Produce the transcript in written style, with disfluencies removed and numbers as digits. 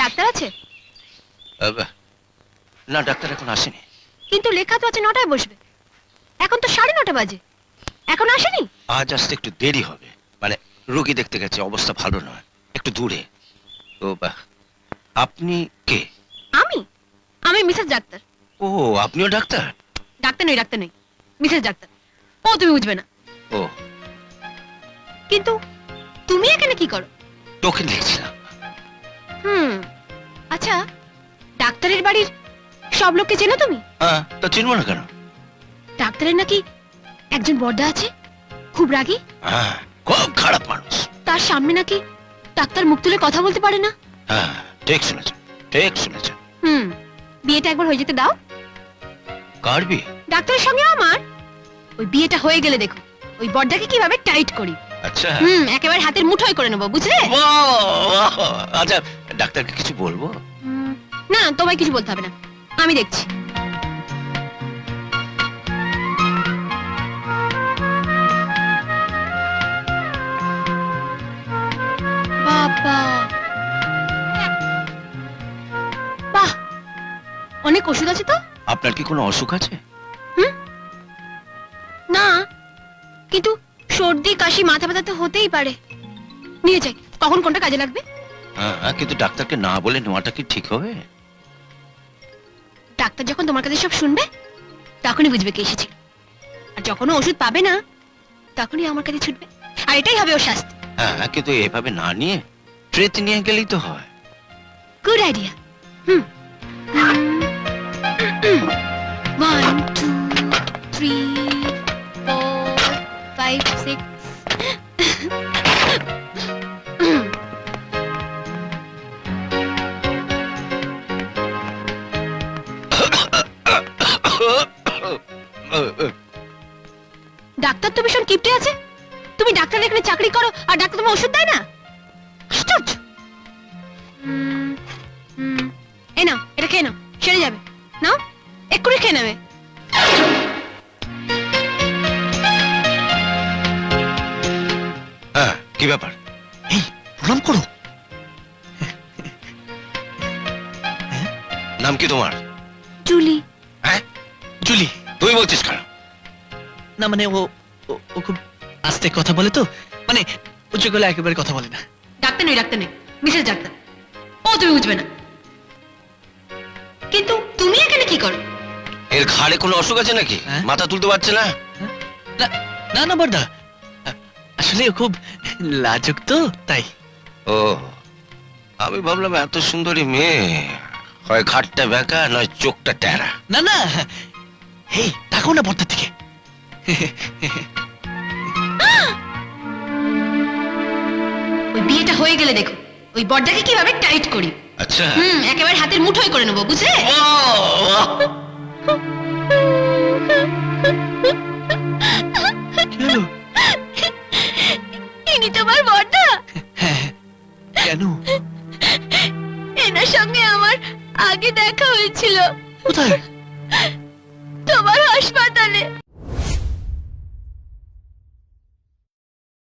Doctor আছে? না, doctor এখন আসেনি। কিন্তু লেখা তো আছে 9টায় বসবে। এখন তো 9:30 বাজে, এখন আসেনি। আজ আসতে একটু দেরি হবে, মানে রোগী দেখতে গেছে, অবস্থা ভালো নয়, একটু দূরে। তো আপনি কে? আমি আমি মিসেস ডাক্তার। ও, আপনিও ডাক্তার? ডাক্তার নই, মিসেস ডাক্তার। ও তুমি বুঝবে না। ও, কিন্তু তুমি এখানে কি করো? টোকেন দেখছিলাম। আচ্ছা, ডাক্তারের বাড়ির সব লোককে চেনো তুমি? হ্যাঁ, তা চিনবো না কেন? ডাক্তারের নাকি একজন বড়দা আছে, খুব রাগী। হ্যাঁ, খুব খারাপ মানুষ। তার সামনে নাকি ডাক্তার মুখ তুলে কথা বলতে পারে না। হ্যাঁ, ঠিক শুনেছেন, ঠিক শুনেছেন। বিয়েটা একবার হয়ে যেতে দাও। কার বিয়ে? ডাক্তারের সঙ্গে আমার। ওই বিয়েটা হয়ে গেলে দেখো ওই বড়দাকে কিভাবে টাইট করি। আচ্ছা। একেবারে হাতের মুঠোয় করে নেবো, বুঝলে? বাহ! আচ্ছা, ডাক্তারকে কিছু বলবো? না, তোমায় কিছু বলতে হবে না, আমি দেখছি। বাবা, বাহ, অনেক ওষুধ আছে তো। আপনার কি কোনো অসুখ আছে? না, কিন্তু সর্দি কাশি মাথা ব্যথা তো হতেই পারে। নিয়ে যাই, কখন কোনটা কাজে লাগবে। হ্যাঁ, কিন্তু ডাক্তারকে না বলে নেওয়াটা কি ঠিক হবে? ডাক্তার যখন তোমার কাছে সব শুনবে তখনই বুঝবে কে এসেছিল, আর যখন ও ওষুধ পাবে না তখনই আমার কাছে ছুটবে, আর এটাই হবে ওর শাস্তি। হ্যাঁ, কিন্তু এভাবে না নিয়ে ট্রেতে নিয়ে গেলেই তো হয়। Good idea. 1 2 3 4 5 6 ডাক্তার তো ভীষণ কিপটে আছে। তুমি ডাক্তার এখানে চাকরি করো আর ডাক্তার তোমার ওষুধ দেয় না? আশ্চর্য। এই নাও, এটা খেয়ে নাও, সেরে যাবে। নাও, এক্ষুনি খেয়ে নেবে। হ্যাঁ, কি ব্যাপার? এই, প্রণাম করো। নাম কি তোমার? জুলি। হ্যাঁ, জুলি। তুই বলছিস কেন? না মানে ও ও খুব আস্তে কথা বলে তো, মানে উচ্চ গলায় একেবারে কথা বলে না। ডাক্তার নই, মিসেস ডাক্তার। ও তুমি বুঝবে না। কিন্তু তুমি এখানে কি করো? এর ঘাড়ে কোনো অসুখ আছে নাকি? হ্যাঁ? মাথা তুলতে পারছে না? না না না বড়দা, আসলে ও খুব লাজুক তো, তাই। ও, আমি ভাবলাম এত সুন্দরী মেয়ে হয় ঘাটটা বেঁকা নয় চোখটা টেরা। না না, এই তাকাও না বড়দার দিকে। ওই বিয়েটা হয়ে গেলে দেখো ওই বড়দাকে কিভাবে টাইট করি। আচ্ছা। একেবারে হাতের মুঠোয় করে নেবো, বুঝলে? কি হলো? ইনি তোমার বড়দা? হ্যাঁ, কেন? এনার সঙ্গে আমার আগে দেখা হয়েছিল। কোথায়? তোমার হাসপাতালে।